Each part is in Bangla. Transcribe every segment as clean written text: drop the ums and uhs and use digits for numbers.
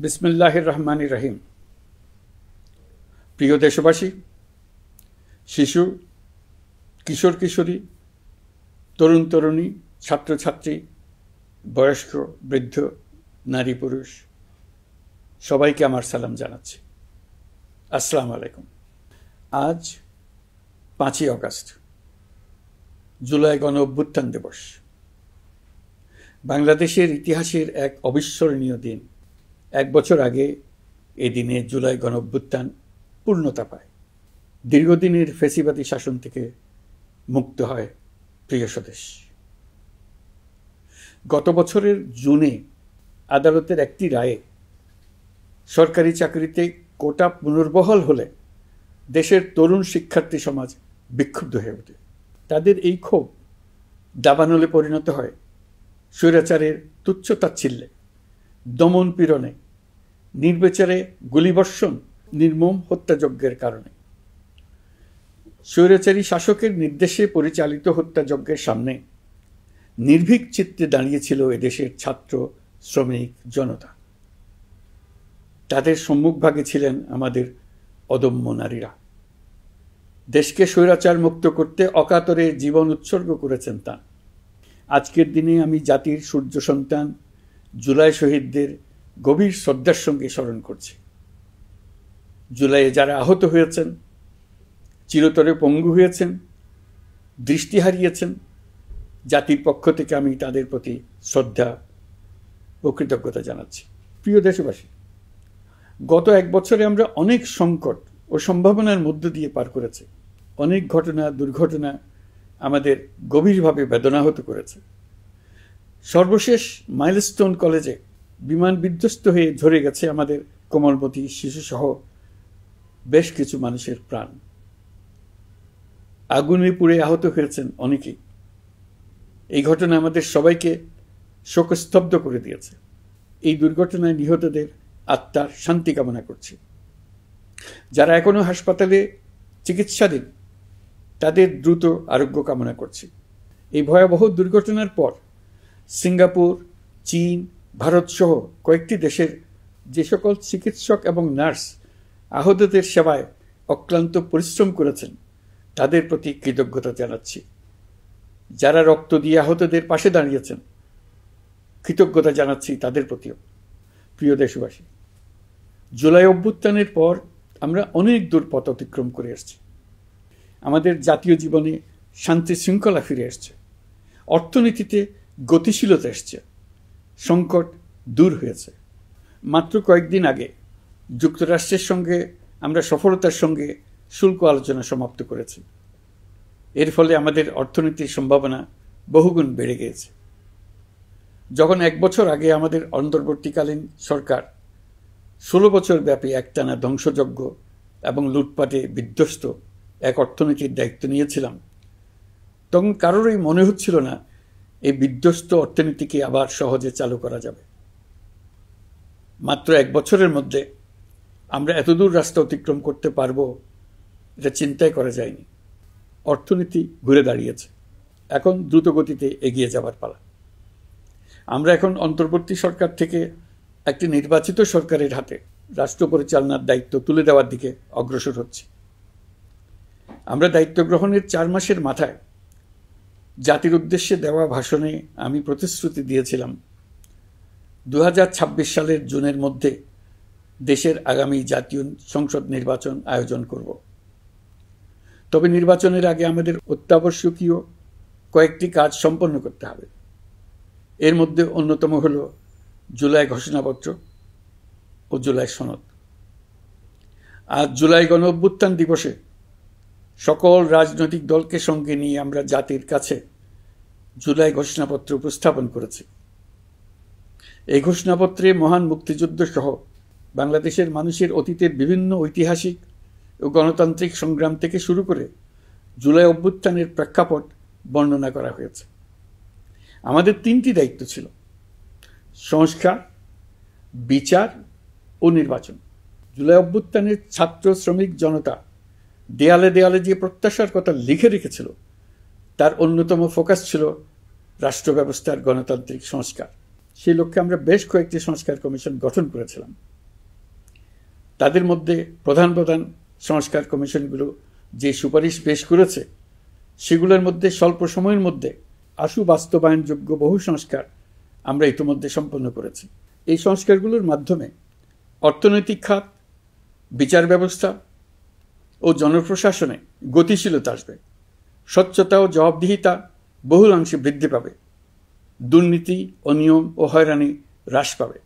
বিসমিল্লাহির রহমানির রহিম। প্রিয় দেশবাসী, শিশু, কিশোর কিশোরী, তরুণ তরুণী, ছাত্রছাত্রী, বয়স্ক, বৃদ্ধ, নারী পুরুষ সবাইকে আমার সালাম জানাচ্ছি। আসসালামু আলাইকুম। আজ 5ই অগাস্ট, জুলাই গণ অভ্যুত্থান দিবস। বাংলাদেশের ইতিহাসের এক অবিস্মরণীয় দিন। 1 বছর আগে এই দিনে জুলাই গণ অভ্যুত্থান পূর্ণতা পায়। দীর্ঘদিনের ফ্যাসিবাদী শাসন থেকে মুক্ত হয় প্রিয় স্বদেশ। গত বছরের জুনে আদালতের একটি রায়ে সরকারি চাকরিতে কোটা পুনর্বহাল হলে দেশের তরুণ শিক্ষার্থী সমাজ বিক্ষুব্ধ হয়ে ওঠে। তাদের এই ক্ষোভ দাবানলে পরিণত হয় স্বৈরাচারের তুচ্ছ-তাচ্ছিল্যে, দমন পীড়নে, নির্বিচারে গুলিবর্ষণ, নির্মম হত্যাযজ্ঞের কারণে। স্বৈরাচারী শাসকের নির্দেশে পরিচালিত হত্যাযজ্ঞের সামনে নির্ভীক চিত্তে দাঁড়িয়েছিল এদেশের ছাত্র, শ্রমিক, জনতা। তাদের সম্মুখভাগে ছিলেন আমাদের অদম্য নারীরা। দেশকে স্বৈরাচার মুক্ত করতে অকাতরে জীবন উৎসর্গ করেছেন তাঁরা। আজকের দিনে আমি জাতির সূর্য সন্তান জুলাই শহীদদের গভীর শ্রদ্ধার সঙ্গে স্মরণ করছি। জুলাইয়ে যারা আহত হয়েছেন, চিরতরে পঙ্গু হয়েছেন, দৃষ্টি হারিয়েছেন, জাতির পক্ষ থেকে আমি তাদের প্রতি শ্রদ্ধা ও কৃতজ্ঞতা জানাচ্ছি। প্রিয় দেশবাসী, গত 1 বছরে আমরা অনেক সংকট ও সম্ভাবনার মধ্য দিয়ে পার করেছি। অনেক ঘটনা, দুর্ঘটনা আমাদের গভীরভাবে বেদনাহত করেছে। সর্বশেষ মাইলস্টোন কলেজে বিমান বিধ্বস্ত হয়ে ঝরে গেছে আমাদের কোমলমতি শিশুসহ বেশ কিছু মানুষের প্রাণ। আগুনে পুড়ে আহত হয়েছেন অনেকেই। এই ঘটনা আমাদের সবাইকে শোকস্তব্ধ করে দিয়েছে। এই দুর্ঘটনায় নিহতদের আত্মার শান্তি কামনা করছি। যারা এখনো হাসপাতালে চিকিৎসাধীন, তাদের দ্রুত আরোগ্য কামনা করছি। এই ভয়াবহ দুর্ঘটনার পর সিঙ্গাপুর, চীন, ভারত সহ কয়েকটি দেশের যে সকল চিকিৎসক এবং নার্স আহতদের সেবায় অক্লান্ত পরিশ্রম করেছেন, তাদের প্রতি কৃতজ্ঞতা জানাচ্ছি। যারা রক্ত দিয়ে আহতদের পাশে দাঁড়িয়েছেন, কৃতজ্ঞতা জানাচ্ছি তাদের প্রতিও। প্রিয় দেশবাসী, জুলাই অভ্যুত্থানের পর আমরা অনেক দূর পথ অতিক্রম করে এসেছি। আমাদের জাতীয় জীবনে শান্তি শৃঙ্খলা ফিরে এসছে, অর্থনীতিতে গতিশীলতা এসছে, সংকট দূর হয়েছে। মাত্র কয়েকদিন আগে যুক্তরাষ্ট্রের সঙ্গে আমরা সফলতার সঙ্গে শুল্ক আলোচনা সমাপ্ত করেছি। এর ফলে আমাদের অর্থনীতির সম্ভাবনা বহুগুণ বেড়ে গিয়েছে। যখন 1 বছর আগে আমাদের অন্তর্বর্তীকালীন সরকার 16 বছর ব্যাপী একটানা ধ্বংসযজ্ঞ এবং লুটপাটে বিধ্বস্ত এক অর্থনীতির দায়িত্ব নিয়েছিলাম, তখন কারোরই মনে হচ্ছিল না এই বিধ্বস্ত অর্থনীতিকে আবার সহজে চালু করা যাবে। মাত্র 1 বছরের মধ্যে আমরা এতদূর রাস্তা অতিক্রম করতে পারবো, এটা চিন্তাই করা যায়নি। অর্থনীতি ঘুরে দাঁড়িয়েছে। এখন দ্রুত গতিতে এগিয়ে যাবার পালা। আমরা এখন অন্তর্বর্তী সরকার থেকে একটি নির্বাচিত সরকারের হাতে রাষ্ট্র পরিচালনার দায়িত্ব তুলে দেওয়ার দিকে অগ্রসর হচ্ছি। আমরা দায়িত্ব গ্রহণের 4 মাসের মাথায় জাতির উদ্দেশ্যে দেওয়া ভাষণে আমি প্রতিশ্রুতি দিয়েছিলাম 2026 সালের জুনের মধ্যে দেশের আগামী জাতীয় সংসদ নির্বাচন আয়োজন করব। তবে নির্বাচনের আগে আমাদের অত্যাবশ্যকীয় কয়েকটি কাজ সম্পন্ন করতে হবে। এর মধ্যে অন্যতম হল জুলাই ঘোষণাপত্র ও জুলাই সনদ। আজ জুলাই গণ অভ্যুত্থান দিবসে সকল রাজনৈতিক দলকে সঙ্গে নিয়ে আমরা জাতির কাছে জুলাই ঘোষণাপত্র উপস্থাপন করেছি। এই ঘোষণাপত্রে মহান মুক্তিযুদ্ধ সহ বাংলাদেশের মানুষের অতীতের বিভিন্ন ঐতিহাসিক ও গণতান্ত্রিক সংগ্রাম থেকে শুরু করে জুলাই অভ্যুত্থানের প্রেক্ষাপট বর্ণনা করা হয়েছে। আমাদের 3টি দায়িত্ব ছিল: সংস্কার, বিচার ও নির্বাচন। জুলাই অভ্যুত্থানের ছাত্র, শ্রমিক, জনতা দেয়ালে দেয়ালে যে প্রত্যাশার কথা লিখে রেখেছিল, তার অন্যতম ফোকাস ছিল রাষ্ট্র ব্যবস্থার গণতান্ত্রিক সংস্কার। সেই লক্ষ্যে আমরা বেশ কয়েকটি সংস্কার কমিশন গঠন করেছিলাম। তাদের মধ্যে প্রধান প্রধান সংস্কার কমিশনগুলো যে সুপারিশ পেশ করেছে সেগুলোর মধ্যে স্বল্প সময়ের মধ্যে আশু বাস্তবায়নযোগ্য বহু সংস্কার আমরা ইতিমধ্যে সম্পন্ন করেছি। এই সংস্কারগুলোর মাধ্যমে অর্থনৈতিক খাত, বিচার ব্যবস্থা ও জনপ্রশাসনে গতিশীলতা আসবে, স্বচ্ছতা ও জবাবদিহিতা বহুলাংশে বৃদ্ধি পাবে, দুর্নীতি, অনিয়ম ও হয়রানি হ্রাস পাবে।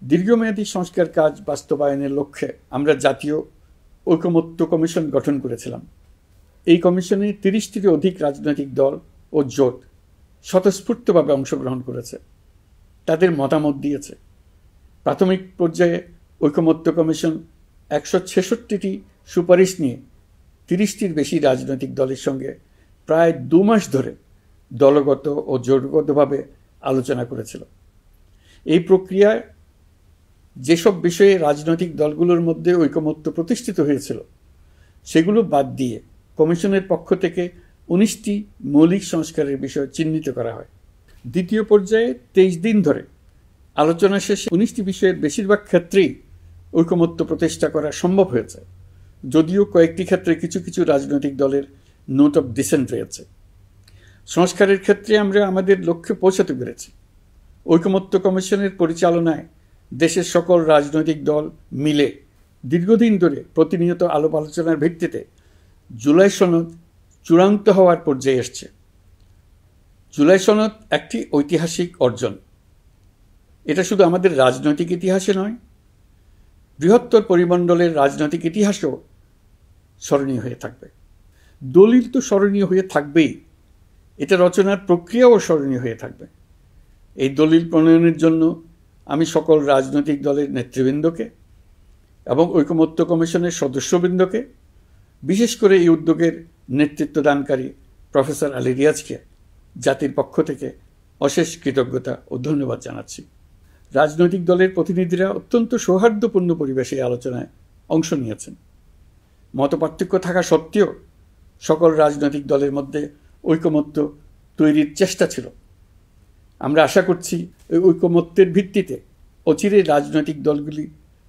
দীর্ঘমেয়াদী সংস্কার কাজ বাস্তবায়নের লক্ষ্যে আমরা জাতীয় ঐকমত্য কমিশন গঠন করেছিলাম। এই কমিশনে 30টিরও অধিক রাজনৈতিক দল ও জোট স্বতঃস্ফূর্তভাবে অংশগ্রহণ করেছে, তাদের মতামত দিয়েছে। প্রাথমিক পর্যায়ে ঐকমত্য কমিশন 166টি সুপারিশ নিয়ে 30টির বেশি রাজনৈতিক দলের সঙ্গে প্রায় 2 মাস ধরে দলগত ও জোটগতভাবে আলোচনা করেছিল। এই প্রক্রিয়ায় যেসব বিষয়ে রাজনৈতিক দলগুলোর মধ্যে ঐকমত্য প্রতিষ্ঠিত হয়েছিল সেগুলো বাদ দিয়ে কমিশনের পক্ষ থেকে 19টি মৌলিক সংস্কারের বিষয় চিহ্নিত করা হয়। দ্বিতীয় পর্যায়ে 23 দিন ধরে আলোচনা শেষে 19টি বিষয়ের বেশিরভাগ ক্ষেত্রেই ঐকমত্য প্রতিষ্ঠা করা সম্ভব হয়েছে, যদিও কয়েকটি ক্ষেত্রে কিছু কিছু রাজনৈতিক দলের নোট অফ ডিসেন্ট রয়েছে। সংস্কারের ক্ষেত্রে আমরা আমাদের লক্ষ্যে পৌঁছাতে পেরেছি। ঐকমত্য কমিশনের পরিচালনায় দেশের সকল রাজনৈতিক দল মিলে দীর্ঘদিন ধরে প্রতিনিয়ত আলাপ আলোচনার ভিত্তিতে জুলাই সনদ চূড়ান্ত হওয়ার পর্যায়ে এসছে। জুলাই সনদ একটি ঐতিহাসিক অর্জন। এটা শুধু আমাদের রাজনৈতিক ইতিহাসে নয়, বৃহত্তর পরিমণ্ডলের রাজনৈতিক ইতিহাসেও স্মরণীয় হয়ে থাকবে। দলিল তো স্মরণীয় হয়ে থাকবেই, এটা রচনার প্রক্রিয়াও স্মরণীয় হয়ে থাকবে। এই দলিল প্রণয়নের জন্য আমি সকল রাজনৈতিক দলের নেতৃবৃন্দকে এবং ঐকমত্য কমিশনের সদস্যবৃন্দকে, বিশেষ করে এই উদ্যোগের নেতৃত্ব দানকারী প্রফেসর আলী রিয়াজকে জাতির পক্ষ থেকে অশেষ কৃতজ্ঞতা ও ধন্যবাদ জানাচ্ছি। রাজনৈতিক দলের প্রতিনিধিরা অত্যন্ত সৌহার্দ্যপূর্ণ পরিবেশে আলোচনায় অংশ নিয়েছেন। মতপার্থক্য থাকা সত্ত্বেও সকল রাজনৈতিক দলের মধ্যে ঐকমত্য তৈরির চেষ্টা ছিল। আমরা আশা করছি এই ঐকমত্যের ভিত্তিতে অচিরে রাজনৈতিক দলগুলি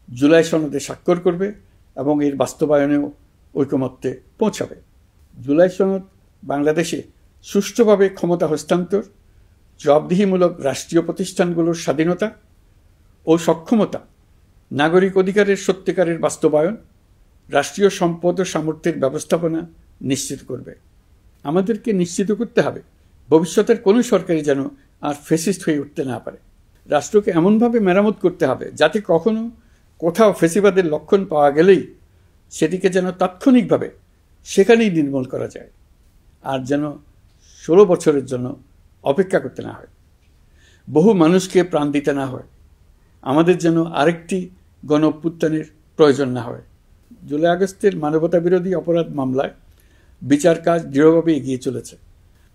জুলাই সনদে স্বাক্ষর করবে এবং এর বাস্তবায়নেও ঐকমত্যে পৌঁছাবে। জুলাই সনদ বাংলাদেশে সুষ্ঠুভাবে ক্ষমতা হস্তান্তর, জবাবদিহিমূলক রাষ্ট্রীয় প্রতিষ্ঠানগুলোর স্বাধীনতা ও সক্ষমতা, নাগরিক অধিকারের সত্যিকারের বাস্তবায়ন, রাষ্ট্রীয় সম্পদ ও সামর্থ্যের ব্যবস্থাপনা নিশ্চিত করবে। আমাদেরকে নিশ্চিত করতে হবে ভবিষ্যতের কোনো সরকারই যেন আর ফ্যাসিস্ট হয়ে উঠতে না পারে। রাষ্ট্রকে এমনভাবে মেরামত করতে হবে যাতে কখনো কোথাও ফ্যাসিবাদের লক্ষণ পাওয়া গেলেই সেটিকে যেন তাৎক্ষণিকভাবে সেখানেই নির্মূল করা যায়, আর যেন 16 বছরের জন্য অপেক্ষা করতে না হয়, বহু মানুষকে প্রাণ দিতে না হয়, আমাদের যেন আরেকটি গণ অভ্যুত্থানের প্রয়োজন না হয়। জুলাই আগস্টের মানবতা বিরোধী অপরাধ মামলায় বিচার কাজ দৃঢ়ভাবে এগিয়ে চলেছে।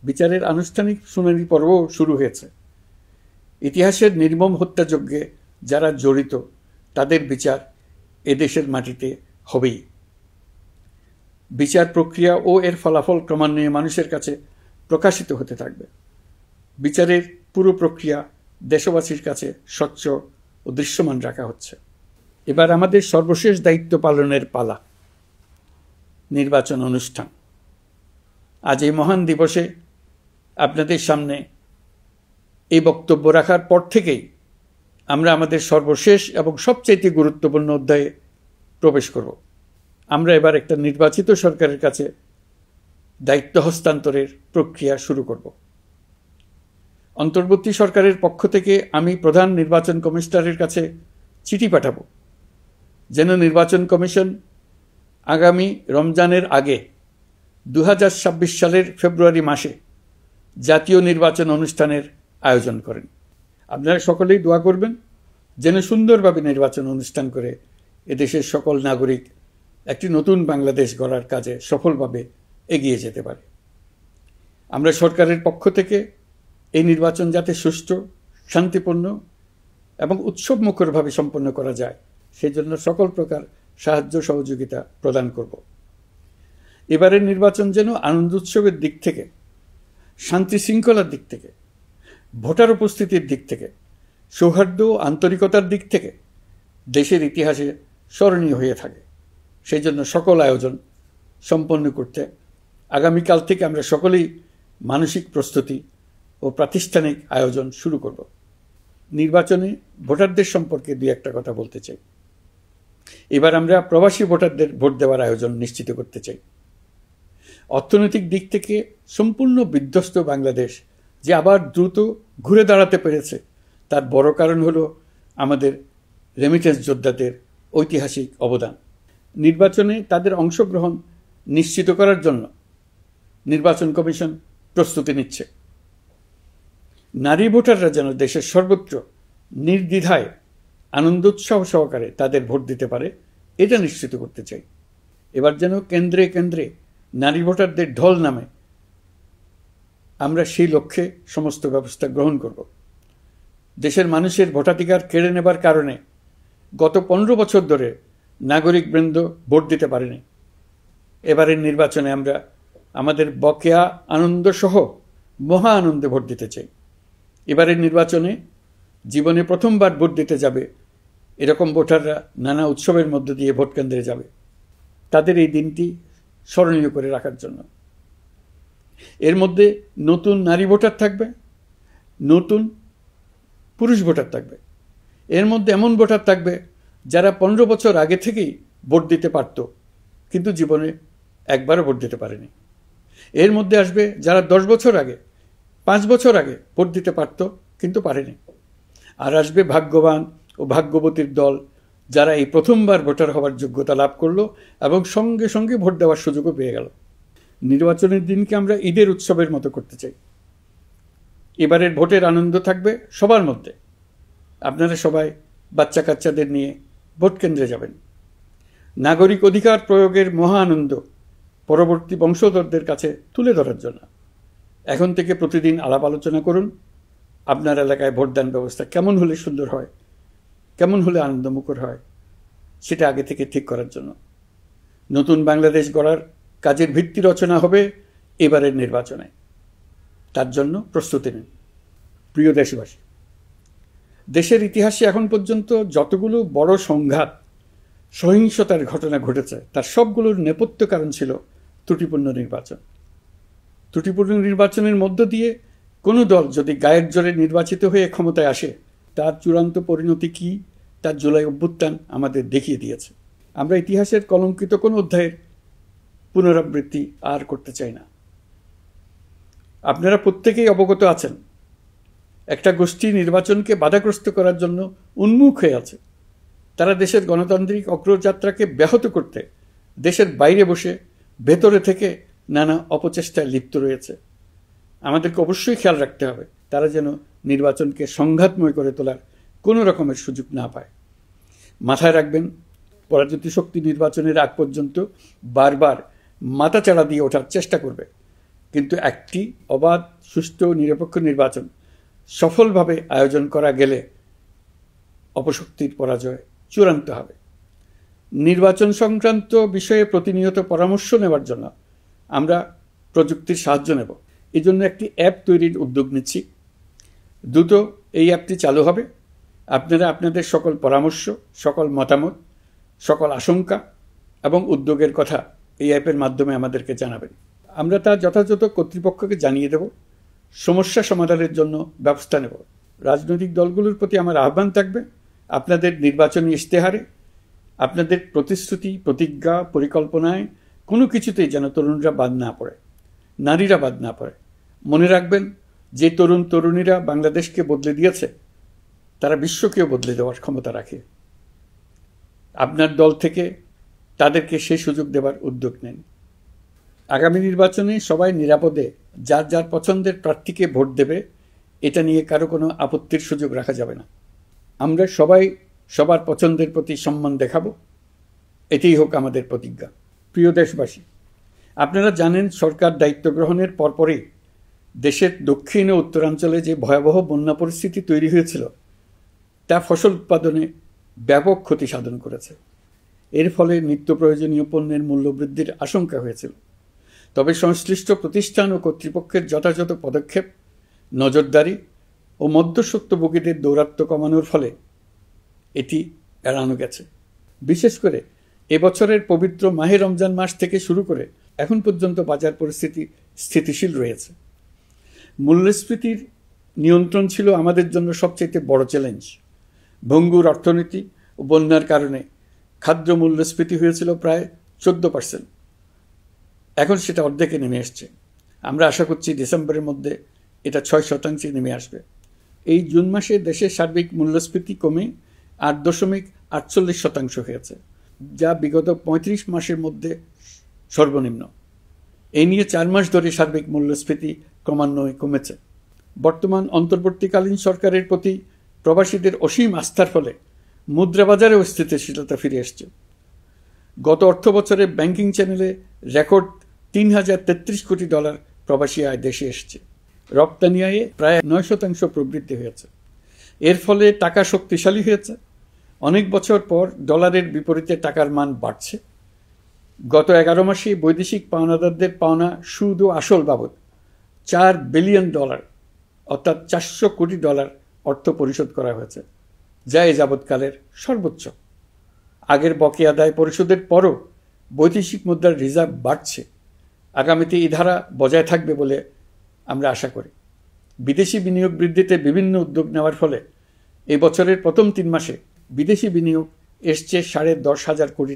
বিচারের আনুষ্ঠানিক শুনানি পর্বও শুরু হয়েছে। ইতিহাসের নির্মম হত্যাযজ্ঞে যারা জড়িত তাদের বিচার এদেশের মাটিতে হবেই। বিচার প্রক্রিয়া ও এর ফলাফল ক্রমান্বয়ে মানুষের কাছে প্রকাশিত হতে থাকবে। বিচারের পুরো প্রক্রিয়া দেশবাসীর কাছে স্বচ্ছ ও দৃশ্যমান রাখা হচ্ছে। এবার আমাদের সর্বশেষ দায়িত্ব পালনের পালা, নির্বাচন অনুষ্ঠান। আজ এই মহান দিবসে আপনাদের সামনে এই বক্তব্য রাখার পর থেকেই আমরা আমাদের সর্বশেষ এবং সবচেয়ে গুরুত্বপূর্ণ অধ্যায়ে প্রবেশ করব। আমরা এবার একটা নির্বাচিত সরকারের কাছে দায়িত্ব হস্তান্তরের প্রক্রিয়া শুরু করব। অন্তর্বর্তী সরকারের পক্ষ থেকে আমি প্রধান নির্বাচন কমিশনারের কাছে চিঠি পাঠাব যেন নির্বাচন কমিশন আগামী রমজানের আগে 2026 সালের ফেব্রুয়ারি মাসে জাতীয় নির্বাচন অনুষ্ঠানের আয়োজন করেন। আপনারা সকলেই দোয়া করবেন যেন সুন্দরভাবে নির্বাচন অনুষ্ঠান করে এদেশের সকল নাগরিক একটি নতুন বাংলাদেশ গড়ার কাজে সফলভাবে এগিয়ে যেতে পারে। আমরা সরকারের পক্ষ থেকে এই নির্বাচন যাতে সুষ্ঠু, শান্তিপূর্ণ এবং উৎসবমুখরভাবে সম্পন্ন করা যায় সেজন্য সকল প্রকার সাহায্য সহযোগিতা প্রদান করব। এবারের নির্বাচন যেন আনন্দ উৎসবের দিক থেকে, শান্তি শৃঙ্খলার দিক থেকে, ভোটার উপস্থিতির দিক থেকে সৌহার্দ্য ও আন্তরিকতার দিক থেকে দেশের ইতিহাসে স্মরণীয় হয়ে থাকে। সেই জন্য সকল আয়োজন সম্পন্ন করতে আগামীকাল থেকে আমরা সকলেই মানসিক প্রস্তুতি ও প্রাতিষ্ঠানিক আয়োজন শুরু করব। নির্বাচনে ভোটারদের সম্পর্কে দুই একটা কথা বলতে চাই। এবার আমরা প্রবাসী ভোটারদের ভোট দেওয়ার আয়োজন নিশ্চিত করতে চাই। অর্থনৈতিক দিক থেকে সম্পূর্ণ বিধ্বস্ত বাংলাদেশ যে আবার দ্রুত ঘুরে দাঁড়াতে পেরেছে, তার বড় কারণ হলো আমাদের রেমিটেন্স যোদ্ধাদের ঐতিহাসিক অবদান। নির্বাচনে তাদের অংশগ্রহণ নিশ্চিত করার জন্য নির্বাচন কমিশন প্রস্তুতি নিচ্ছে। নারী ভোটাররা যেন দেশের সর্বত্র নির্দ্বিধায় আনন্দোৎসাহ সহকারে তাদের ভোট দিতে পারে, এটা নিশ্চিত করতে চাই। এবার যেন কেন্দ্রে কেন্দ্রে নারী ভোটারদের ঢল নামে, আমরা সেই লক্ষ্যে সমস্ত ব্যবস্থা গ্রহণ করব। দেশের মানুষের ভোটাধিকার কেড়ে নেবার কারণে গত 15 বছর ধরে নাগরিকবৃন্দ ভোট দিতে পারেনি। এবারের নির্বাচনে আমরা আমাদের বকেয়া আনন্দ সহ মহা আনন্দে ভোট দিতে চাই। এবারের নির্বাচনে জীবনে প্রথমবার ভোট দিতে যাবে এরকম ভোটাররা নানা উৎসবের মধ্য দিয়ে ভোট কেন্দ্রে যাবে, তাদের এই দিনটি স্মরণীয় করে রাখার জন্য। এর মধ্যে নতুন নারী ভোটার থাকবে, নতুন পুরুষ ভোটার থাকবে। এর মধ্যে এমন ভোটার থাকবে যারা 15 বছর আগে থেকেই ভোট দিতে পারত, কিন্তু জীবনে একবারও ভোট দিতে পারেনি। এর মধ্যে আসবে যারা 10 বছর আগে, 5 বছর আগে ভোট দিতে পারত কিন্তু পারেনি। আর আসবে ভাগ্যবান ও ভাগ্যবতীর দল, যারা এই প্রথমবার ভোটার হওয়ার যোগ্যতা লাভ করলো এবং সঙ্গে সঙ্গে ভোট দেওয়ার সুযোগও পেয়ে গেল। নির্বাচনের দিনকে আমরা ঈদের উৎসবের মতো করতে চাই। এবারের ভোটের আনন্দ থাকবে সবার মধ্যে। আপনারা সবাই বাচ্চা কাচ্চাদের নিয়ে ভোট কেন্দ্রে যাবেন। নাগরিক অধিকার প্রয়োগের মহা আনন্দ পরবর্তী বংশধরদের কাছে তুলে ধরার জন্য এখন থেকে প্রতিদিন আলাপ আলোচনা করুন। আপনার এলাকায় ভোটদান ব্যবস্থা কেমন হলে সুন্দর হয়, কেমন হলে আনন্দমুখর হয়, সেটা আগে থেকে ঠিক করার জন্য। নতুন বাংলাদেশ গড়ার কাজের ভিত্তি রচনা হবে এবারের নির্বাচনে। তার জন্য প্রস্তুতি নিন। প্রিয় দেশবাসী, দেশের ইতিহাসে এখন পর্যন্ত যতগুলো বড় সংঘাত, সহিংসতার ঘটনা ঘটেছে, তার সবগুলোর নেপথ্য কারণ ছিল ত্রুটিপূর্ণ নির্বাচন। ত্রুটিপূর্ণ নির্বাচনের মধ্য দিয়ে কোনো দল যদি গায়ের জোরে নির্বাচিত হয়ে ক্ষমতায় আসে, তার চূড়ান্ত পরিণতি কী তার জুলাই অভ্যুত্থান আমাদের দেখিয়ে দিয়েছে। আমরা ইতিহাসের কলঙ্কিত কোনো অধ্যায়ের পুনরাবৃত্তি আর করতে চাই না। আপনারা প্রত্যেকেই অবগত আছেন, একটা গোষ্ঠী নির্বাচনকে বাধাগ্রস্ত করার জন্য উন্মুখ হয়ে আছে। তারা দেশের গণতান্ত্রিক অগ্রযাত্রাকে ব্যাহত করতে দেশের বাইরে বসে ভেতরে থেকে নানা অপচেষ্টায় লিপ্ত রয়েছে। আমাদেরকে অবশ্যই খেয়াল রাখতে হবে তারা যেন নির্বাচনকে সংঘাতময় করে তোলার কোনো রকমের সুযোগ না পায়। মাথায় রাখবেন, পরাজিত শক্তি নির্বাচনের আগ পর্যন্ত বারবার মাথাচাড়া দিয়ে ওঠার চেষ্টা করবে, কিন্তু একটি অবাধ, সুষ্ঠু, নিরপেক্ষ নির্বাচন সফলভাবে আয়োজন করা গেলে অপশক্তির পরাজয় চূড়ান্ত হবে। নির্বাচন সংক্রান্ত বিষয়ে প্রতিনিয়ত পরামর্শ নেওয়ার জন্য আমরা প্রযুক্তির সাহায্য নেব। এই জন্য একটি অ্যাপ তৈরির উদ্যোগ নিচ্ছি। দ্রুত এই অ্যাপটি চালু হবে। আপনারা আপনাদের সকল পরামর্শ, সকল মতামত, সকল আশঙ্কা এবং উদ্যোগের কথা এই অ্যাপের মাধ্যমে আমাদেরকে জানাবেন। আমরা তা যথাযথ কর্তৃপক্ষকে জানিয়ে দেব, সমস্যা সমাধানের জন্য ব্যবস্থা নেব। রাজনৈতিক দলগুলোর প্রতি আমার আহ্বান থাকবে, আপনাদের নির্বাচনী ইশতেহারে, আপনাদের প্রতিশ্রুতি, প্রতিজ্ঞা, পরিকল্পনায় কোনো কিছুতেই যেন তরুণরা বাদ না পড়ে, নারীরা বাদ না পড়ে। মনে রাখবেন, যে তরুণ তরুণীরা বাংলাদেশকে বদলে দিয়েছে, তারা বিশ্বকেও বদলে দেওয়ার ক্ষমতা রাখে। আপনার দল থেকে তাদেরকে সেই সুযোগ দেওয়ার উদ্যোগ নেন। আগামী নির্বাচনে সবাই নিরাপদে যার যার পছন্দের প্রার্থীকে ভোট দেবে, এটা নিয়ে কারো কোনো আপত্তির সুযোগ রাখা যাবে না। আমরা সবাই সবার পছন্দের প্রতি সম্মান দেখাব, এটাই হোক আমাদের প্রতিজ্ঞা। প্রিয় দেশবাসী, আপনারা জানেন, সরকার দায়িত্ব গ্রহণের পরপরই দেশের দক্ষিণ ও উত্তরাঞ্চলে যে ভয়াবহ বন্যা পরিস্থিতি তৈরি হয়েছিল, তা ফসল উৎপাদনে ব্যাপক ক্ষতি সাধন করেছে। এর ফলে নিত্য প্রয়োজনীয় পণ্যের মূল্যবৃদ্ধির আশঙ্কা হয়েছিল। তবে সংশ্লিষ্ট প্রতিষ্ঠান ও কর্তৃপক্ষের যথাযথ পদক্ষেপ, নজরদারি ও মধ্যস্বত্বভোগীদের দৌরাত্ম্য কমানোর ফলে এটি এড়ানো গেছে। বিশেষ করে এবছরের পবিত্র মাহে রমজান মাস থেকে শুরু করে এখন পর্যন্ত বাজার পরিস্থিতি স্থিতিশীল রয়েছে। মূল্যস্ফীতির নিয়ন্ত্রণ ছিল আমাদের জন্য সবচেয়ে বড় চ্যালেঞ্জ। ভঙ্গুর অর্থনীতি ও বন্যার কারণে খাদ্য মূল্যস্ফীতি হয়েছিল প্রায় 14%। এখন সেটা অর্ধেকে নেমে আসছে। আমরা আশা করছি ডিসেম্বরের মধ্যে এটা 6% নেমে আসবে। এই জুন মাসে দেশের সার্বিক মূল্যস্ফীতি কমে 8.48% হয়েছে, যা বিগত 35 মাসের মধ্যে সর্বনিম্ন। এই নিয়ে 4 মাস ধরে সার্বিক মূল্যস্ফীতি ক্রমান্বয়ে কমেছে। বর্তমান অন্তর্বর্তীকালীন সরকারের প্রতি প্রবাসীদের অসীম আস্থার ফলে মুদ্রাবাজারেও স্থিতিশীলতা ফিরে আসছে। গত অর্থবছরে ব্যাংকিং চ্যানেলে রেকর্ড $3033 কোটি প্রবাসী আয় দেশে এসেছে। রপ্তানি আয়ে প্রায় 9% প্রবৃদ্ধি হয়েছে। এর ফলে টাকা শক্তিশালী হয়েছে। অনেক বছর পর ডলারের বিপরীতে টাকার মান বাড়ছে। গত 11 মাসে বৈদেশিক পাওনাদারদের পাওনা সুদ ও আসল বাবদ $4 বিলিয়ন অর্থাৎ $400 কোটি অর্থ পরিশোধ করা হয়েছে, যা এ যাবৎকালের সর্বোচ্চ। আগের বকেয়া আদায় পরিশোধের পরও বৈদেশিক মুদ্রার রিজার্ভ বাড়ছে। আগামীতে এই ধারা বজায় থাকবে বলে আমরা আশা করি। বিদেশি বিনিয়োগ বৃদ্ধিতে বিভিন্ন উদ্যোগ নেওয়ার ফলে এই বছরের প্রথম 3 মাসে বিদেশি বিনিয়োগ এসছে $10,500 কোটি।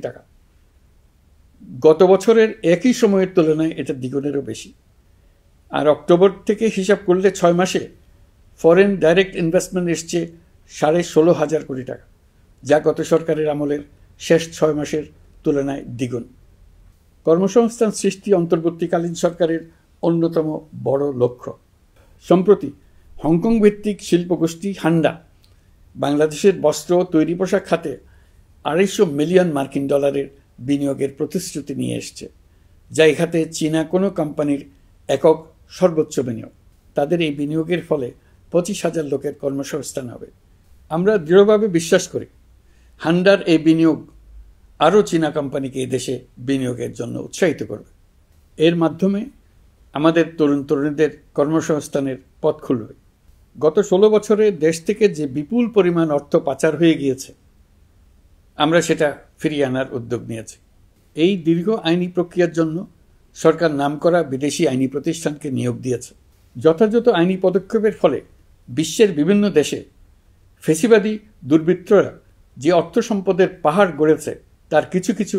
গত বছরের একই সময়ের তুলনায় এটা দ্বিগুণেরও বেশি। আর অক্টোবর থেকে হিসাব করলে 6 মাসে ফরেন ডাইরেক্ট ইনভেস্টমেন্ট এসছে $16,500 কোটি, যা গত সরকারের আমলের শেষ 6 মাসের তুলনায় দ্বিগুণ। কর্মসংস্থান সৃষ্টি অন্তর্বর্তীকালীন সরকারের অন্যতম বড় লক্ষ্য। সম্প্রতি হংকং ভিত্তিক শিল্পগোষ্ঠী হান্ডা বাংলাদেশের বস্ত্র ও তৈরি পোশাক খাতে $250 মিলিয়ন বিনিয়োগের প্রতিশ্রুতি নিয়ে এসছে, যা এই খাতে চীনা কোনো কোম্পানির একক সর্বোচ্চ বিনিয়োগ। তাদের এই বিনিয়োগের ফলে 25,000 লোকের কর্মসংস্থান হবে। আমরা দৃঢ়ভাবে বিশ্বাস করি হান্ডার এই বিনিয়োগ আরও চীনা কোম্পানিকে এই দেশে বিনিয়োগের জন্য উৎসাহিত করবে। এর মাধ্যমে আমাদের তরুণ তরুণীদের কর্মসংস্থানের পথ খুলবে। গত 16 বছরে দেশ থেকে যে বিপুল পরিমাণ অর্থ পাচার হয়ে গিয়েছে, আমরা সেটা ফিরিয়ে আনার উদ্যোগ নিয়েছি। এই দীর্ঘ আইনি প্রক্রিয়ার জন্য সরকার নামকরা বিদেশি আইনি প্রতিষ্ঠানকে নিয়োগ দিয়েছে। যথাযথ আইনি পদক্ষেপের ফলে বিশ্বের বিভিন্ন দেশে ফেসিবাদী দুর্বৃত্তরা যে অর্থ সম্পদের পাহাড় গড়েছে তার কিছু কিছু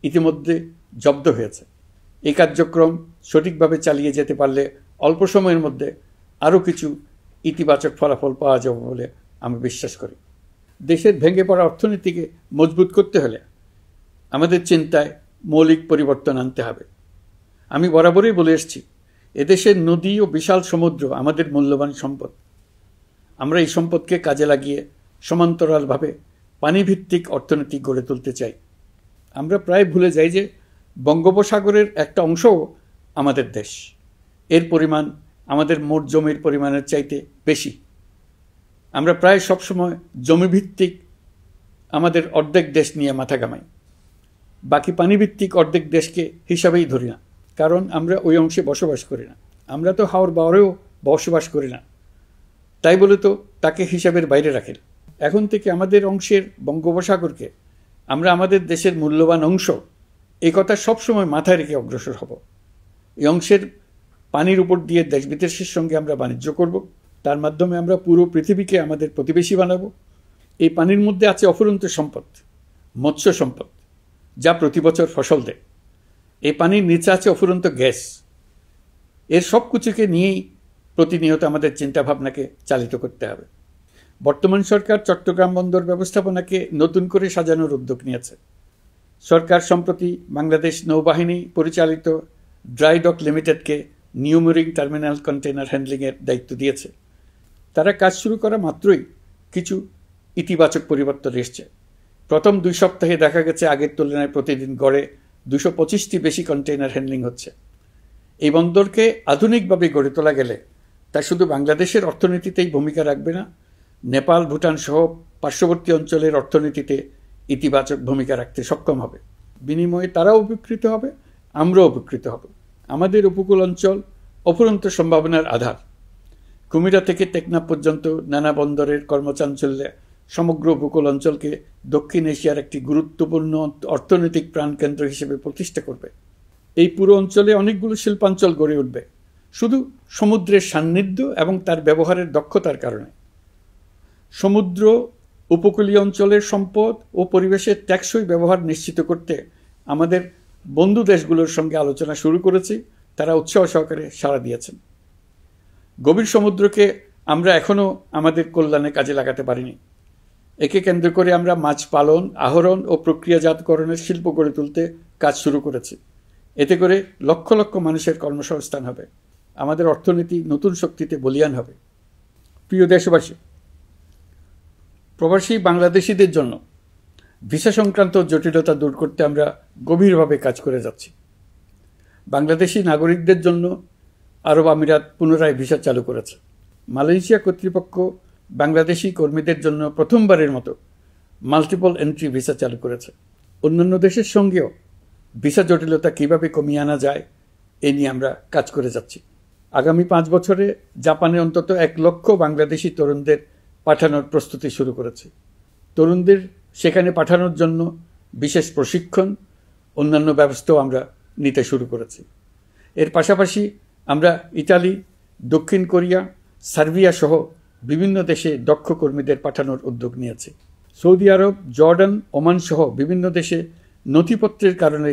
ইতিমধ্যে জব্দ হয়েছে। এই কার্যক্রম সঠিকভাবে চালিয়ে যেতে পারলে অল্প সময়ের মধ্যে আরও কিছু ইতিবাচক ফলাফল পাওয়া যাবে বলে আমি বিশ্বাস করি। দেশের ভেঙে পড়া অর্থনীতিকে মজবুত করতে হলে আমাদের চিন্তায় মৌলিক পরিবর্তন আনতে হবে। আমি বরাবরই বলে এসেছি, এদেশের নদী ও বিশাল সমুদ্র আমাদের মূল্যবান সম্পদ। আমরা এই সম্পদকে কাজে লাগিয়ে সমান্তরালভাবে পানিভিত্তিক অর্থনীতি গড়ে তুলতে চাই। আমরা প্রায় ভুলে যাই যে বঙ্গোপসাগরের একটা অংশও আমাদের দেশ। এর পরিমাণ আমাদের মোট জমির পরিমাণের চাইতে বেশি। আমরা প্রায় সবসময় জমিভিত্তিক আমাদের অর্ধেক দেশ নিয়ে মাথা ঘামাই, বাকি পানিভিত্তিক অর্ধেক দেশকে হিসাবেই ধরি না, কারণ আমরা ওই অংশে বসবাস করি না। আমরা তো হাওর বাওরেও বসবাস করি না, তাই বলে তো তাকে হিসাবের বাইরে রাখেন। এখন থেকে আমাদের অংশের বঙ্গোপসাগরকে আমরা আমাদের দেশের মূল্যবান অংশ, এই কথা সবসময় মাথায় রেখে অগ্রসর হব। এই অংশের পানির উপর দিয়ে দেশ বিদেশের সঙ্গে আমরা বাণিজ্য করব। তার মাধ্যমে আমরা পুরো পৃথিবীকে আমাদের প্রতিবেশী বানাবো। এই পানির মধ্যে আছে অফুরন্ত সম্পদ, মৎস্য সম্পদ, যা প্রতি বছর ফসল দেয়। এই পানির নিচে আছে অফুরন্ত গ্যাস। এর সব কিছুকে নিয়েই প্রতিনিয়ত আমাদের চিন্তাভাবনাকে চালিত করতে হবে। বর্তমান সরকার চট্টগ্রাম বন্দর ব্যবস্থাপনাকে নতুন করে সাজানোর উদ্যোগ নিয়েছে। সরকার সম্প্রতি বাংলাদেশ নৌবাহিনী পরিচালিত ড্রাই ডক লিমিটেডকে নিউ মুরিং টার্মিনাল কন্টেইনার হ্যান্ডলিংয়ের দায়িত্ব দিয়েছে। তারা কাজ শুরু করা মাত্রই কিছু ইতিবাচক পরিবর্তন এসছে। প্রথম 2 সপ্তাহে দেখা গেছে আগের তুলনায় প্রতিদিন গড়ে 225টি বেশি কন্টেইনার হ্যান্ডলিং হচ্ছে। এই বন্দরকে আধুনিকভাবে গড়ে তোলা গেলে তা শুধু বাংলাদেশের অর্থনীতিতেই ভূমিকা রাখবে না, নেপাল, ভুটান সহ পার্শ্ববর্তী অঞ্চলের অর্থনীতিতে ইতিবাচক ভূমিকা রাখতে সক্ষম হবে। বিনিময়ে তারাও উপকৃত হবে, আমরাও উপকৃত হব। আমাদের উপকূল অঞ্চল অফুরন্ত সম্ভাবনার আধার। কুমিরা থেকে টেকনাফ পর্যন্ত নানা বন্দরের কর্মচাঞ্চল্যে সমগ্র উপকূল অঞ্চলকে দক্ষিণ এশিয়ার একটি গুরুত্বপূর্ণ অর্থনৈতিক প্রাণকেন্দ্র হিসেবে প্রতিষ্ঠা করবে। এই পুরো অঞ্চলে অনেকগুলো শিল্পাঞ্চল গড়ে উঠবে শুধু সমুদ্রের সান্নিধ্য এবং তার ব্যবহারের দক্ষতার কারণে। সমুদ্র উপকূলীয় অঞ্চলের সম্পদ ও পরিবেশের টেকসই ব্যবহার নিশ্চিত করতে আমাদের বন্ধু দেশগুলোর সঙ্গে আলোচনা শুরু করেছি। তারা উৎসাহ সহকারে সাড়া দিয়েছেন। গভীর সমুদ্রকে আমরা এখনও আমাদের কল্যাণে কাজে লাগাতে পারিনি। একে কেন্দ্র করে আমরা মাছ পালন, আহরণ ও প্রক্রিয়াজাতকরণের শিল্প গড়ে তুলতে কাজ শুরু করেছি। এতে করে লক্ষ লক্ষ মানুষের কর্মসংস্থান হবে, আমাদের অর্থনীতি নতুন শক্তিতে বলীয়ান হবে। প্রিয় দেশবাসী, প্রবাসী বাংলাদেশিদের জন্য ভিসা সংক্রান্ত জটিলতা দূর করতে আমরা গভীরভাবে কাজ করে যাচ্ছি। বাংলাদেশি নাগরিকদের জন্য আরব আমিরাত পুনরায় ভিসা চালু করেছে। মালয়েশিয়া কর্তৃপক্ষ বাংলাদেশি কর্মীদের জন্য প্রথমবারের মতো মাল্টিপল এন্ট্রি ভিসা চালু করেছে। অন্যান্য দেশের সঙ্গেও ভিসা জটিলতা কীভাবে কমিয়ে আনা যায় এ নিয়ে আমরা কাজ করে যাচ্ছি। আগামী 5 বছরে জাপানে অন্তত 1 লক্ষ বাংলাদেশি তরুণদের পাঠানোর প্রস্তুতি শুরু করেছে। তরুণদের সেখানে পাঠানোর জন্য বিশেষ প্রশিক্ষণ, অন্যান্য ব্যবস্থাও আমরা নিতে শুরু করেছি। এর পাশাপাশি আমরা ইতালি, দক্ষিণ কোরিয়া, সার্বিয়া সহ বিভিন্ন দেশে দক্ষ কর্মীদের পাঠানোর উদ্যোগ নিয়েছি। সৌদি আরব, জর্ডান, ওমান সহ বিভিন্ন দেশে নথিপত্রের কারণে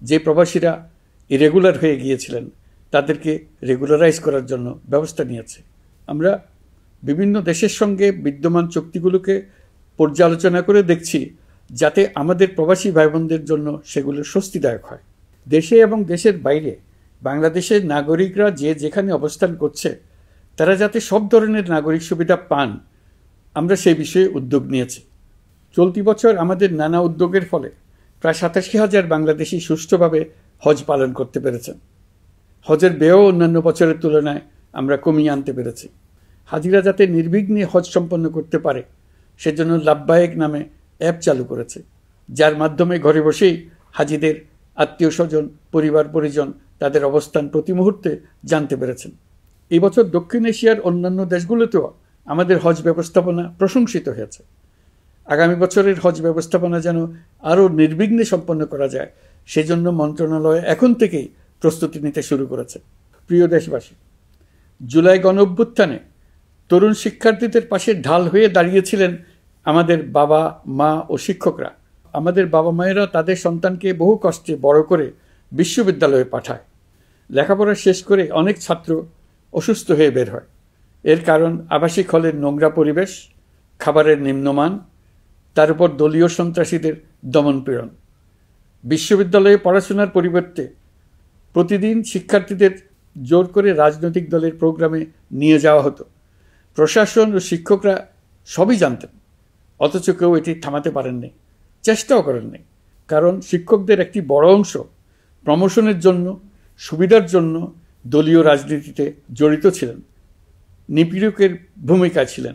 যে প্রবাসীরা ইরেগুলার হয়ে গিয়েছিলেন তাদেরকে রেগুলারাইজ করার জন্য ব্যবস্থা নিয়েছে। আমরা বিভিন্ন দেশের সঙ্গে বিদ্যমান চুক্তিগুলোকে পর্যালোচনা করে দেখছি যাতে আমাদের প্রবাসী ভাই বোনদের জন্য সেগুলো স্বস্তিদায়ক হয়। দেশে এবং দেশের বাইরে বাংলাদেশের নাগরিকরা যে যেখানে অবস্থান করছে তারা যাতে সব ধরনের নাগরিক সুবিধা পান, আমরা সেই বিষয়ে উদ্যোগ নিয়েছি। চলতি বছর আমাদের নানা উদ্যোগের ফলে প্রায় 87,000 বাংলাদেশি সুষ্ঠুভাবে হজ পালন করতে পেরেছেন। হজের ব্যয়ও অন্যান্য বছরের তুলনায় আমরা কমিয়ে আনতে পেরেছি। হাজিরা যাতে নির্বিঘ্নে হজ সম্পন্ন করতে পারে সেজন্য লাব্বায়েক নামে অ্যাপ চালু করেছে, যার মাধ্যমে ঘরে বসেই হাজিদের আত্মীয় স্বজন, পরিবার পরিজন তাদের অবস্থান প্রতি মুহূর্তে জানতে পেরেছেন। এই বছর দক্ষিণ এশিয়ার অন্যান্য দেশগুলোতেও আমাদের হজ ব্যবস্থাপনা প্রশংসিত হয়েছে। আগামী বছরের হজ ব্যবস্থাপনা যেন আরও নির্বিঘ্নে সম্পন্ন করা যায় সেজন্য মন্ত্রণালয় এখন থেকেই প্রস্তুতি নিতে শুরু করেছে। প্রিয় দেশবাসী, জুলাই গণঅভ্যুত্থানে তরুণ শিক্ষার্থীদের পাশে ঢাল হয়ে দাঁড়িয়েছিলেন আমাদের বাবা মা ও শিক্ষকরা। আমাদের বাবা মায়েরা তাদের সন্তানকে বহু কষ্টে বড় করে বিশ্ববিদ্যালয়ে পাঠায়। লেখাপড়া শেষ করে অনেক ছাত্র অসুস্থ হয়ে বের হয়। এর কারণ আবাসিক হলের নোংরা পরিবেশ, খাবারের নিম্নমান, তার উপর দলীয় সন্ত্রাসীদের দমনপীড়ন। বিশ্ববিদ্যালয়ে পড়াশোনার পরিবর্তে প্রতিদিন শিক্ষার্থীদের জোর করে রাজনৈতিক দলের প্রোগ্রামে নিয়ে যাওয়া হতো। প্রশাসন ও শিক্ষকরা সবই জানতেন, অথচ কেউ এটি থামাতে পারেননি, চেষ্টাও করেননি। কারণ শিক্ষকদের একটি বড় অংশ প্রমোশনের জন্য, সুবিধার জন্য দলীয় রাজনীতিতে জড়িত ছিলেন, নিপীড়কের ভূমিকায় ছিলেন।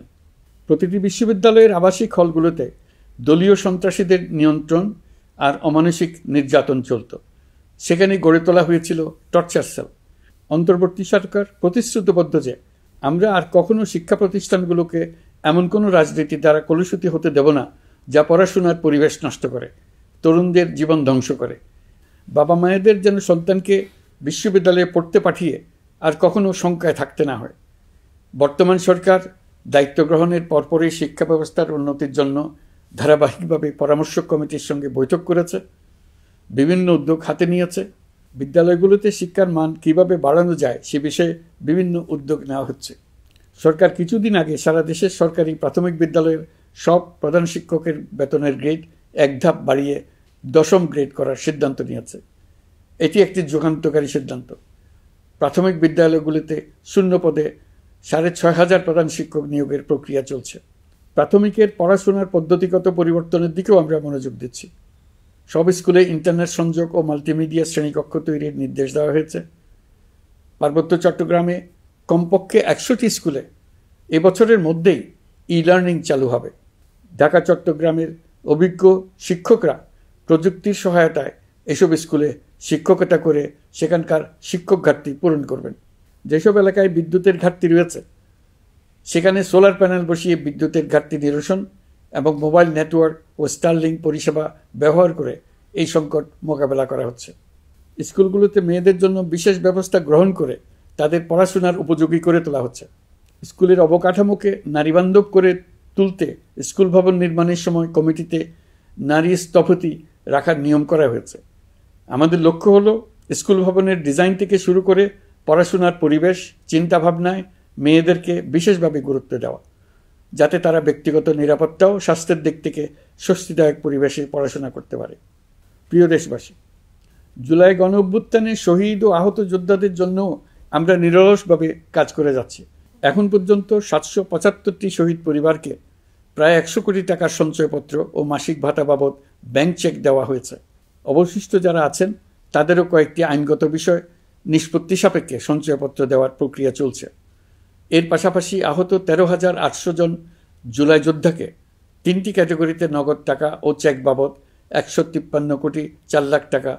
প্রতিটি বিশ্ববিদ্যালয়ের আবাসিক হলগুলোতে দলীয় সন্ত্রাসীদের নিয়ন্ত্রণ আর অমানসিক নির্যাতন চলত। সেখানে গড়ে তোলা হয়েছিল টর্চার সেল। অন্তর্বর্তী সরকার প্রতিশ্রুতিবদ্ধ যে আমরা আর কখনো শিক্ষা প্রতিষ্ঠানগুলোকে এমন কোনো রাজনীতি দ্বারা কলুষিত হতে দেব না যা পড়াশোনার পরিবেশ নষ্ট করে, তরুণদের জীবন ধ্বংস করে। বাবা মায়েদের যেন সন্তানকে বিশ্ববিদ্যালয়ে পড়তে পাঠিয়ে আর কখনো শঙ্কায় থাকতে না হয়। বর্তমান সরকার দায়িত্ব গ্রহণের পরপরই শিক্ষা ব্যবস্থার উন্নতির জন্য ধারাবাহিকভাবে পরামর্শ কমিটির সঙ্গে বৈঠক করেছে, বিভিন্ন উদ্যোগ হাতে নিয়েছে। বিদ্যালয়গুলোতে শিক্ষার মান কীভাবে বাড়ানো যায় সে বিষয়ে বিভিন্ন উদ্যোগ নেওয়া হচ্ছে। সরকার কিছুদিন আগে সারা দেশের সরকারি প্রাথমিক বিদ্যালয়ের সব প্রধান শিক্ষকের বেতনের গ্রেড 1 ধাপ বাড়িয়ে 10ম গ্রেড করার সিদ্ধান্ত নিয়েছে। এটি একটি যুগান্তকারী সিদ্ধান্ত। প্রাথমিক বিদ্যালয়গুলিতে শূন্য পদে 6,500 প্রধান শিক্ষক নিয়োগের প্রক্রিয়া চলছে। প্রাথমিকের পড়াশোনার পদ্ধতিগত পরিবর্তনের দিকেও আমরা মনোযোগ দিচ্ছি। সব স্কুলে ইন্টারনেট সংযোগ ও মাল্টিমিডিয়া শ্রেণীকক্ষ তৈরির নির্দেশ দেওয়া হয়েছে। পার্বত্য চট্টগ্রামে কমপক্ষে 100টি স্কুলে এবছরের মধ্যেই ই-লার্নিং চালু হবে। ঢাকা চট্টগ্রামের অভিজ্ঞ শিক্ষকরা প্রযুক্তির সহায়তায় এসব স্কুলে শিক্ষকতা করে সেখানকার শিক্ষক ঘাটতি পূরণ করবেন। যেসব এলাকায় বিদ্যুতের ঘাটতি রয়েছে সেখানে সোলার প্যানেল বসিয়ে বিদ্যুতের ঘাটতি নিরসন এবং মোবাইল নেটওয়ার্ক ও স্টারলিংক পরিষেবা ব্যবহার করে এই সংকট মোকাবেলা করা হচ্ছে। স্কুলগুলোতে মেয়েদের জন্য বিশেষ ব্যবস্থা গ্রহণ করে তাদের পড়াশোনার উপযোগী করে তোলা হচ্ছে। স্কুলের অবকাঠামোকে নারীবান্ধব করে তুলতে স্কুল ভবন নির্মাণের সময় কমিটিতে নারী স্থপতি রাখার নিয়ম করা হয়েছে। আমাদের লক্ষ্য হলো স্কুল ভবনের ডিজাইন থেকে শুরু করে পড়াশোনার পরিবেশ চিন্তাভাবনায় মেয়েদেরকে বিশেষভাবে গুরুত্ব দেওয়া, যাতে তারা ব্যক্তিগত নিরাপত্তা ও স্বাস্থ্যের দিক থেকে স্বস্তিদায়ক পরিবেশে পড়াশোনা করতে পারে। প্রিয় দেশবাসী, জুলাই গণ অভ্যুত্থানে শহীদ ও আহত যোদ্ধাদের জন্য আমরা নিরলসভাবে কাজ করে যাচ্ছি। এখন পর্যন্ত 775টি শহীদ পরিবারকে প্রায় 100 কোটি টাকার সঞ্চয়পত্র ও মাসিক ভাতা বাবদ ব্যাংক চেক দেওয়া হয়েছে। অবশিষ্ট যারা আছেন তাদেরও কয়েকটি আইনগত বিষয় নিষ্পত্তি সাপেক্ষে সঞ্চয়পত্র দেওয়ার প্রক্রিয়া চলছে। এর পাশাপাশি আহত 13,800 জন জুলাই যোদ্ধাকে 3টি ক্যাটাগরিতে নগদ টাকা ও চেক বাবদ 153 কোটি 4 লাখ টাকা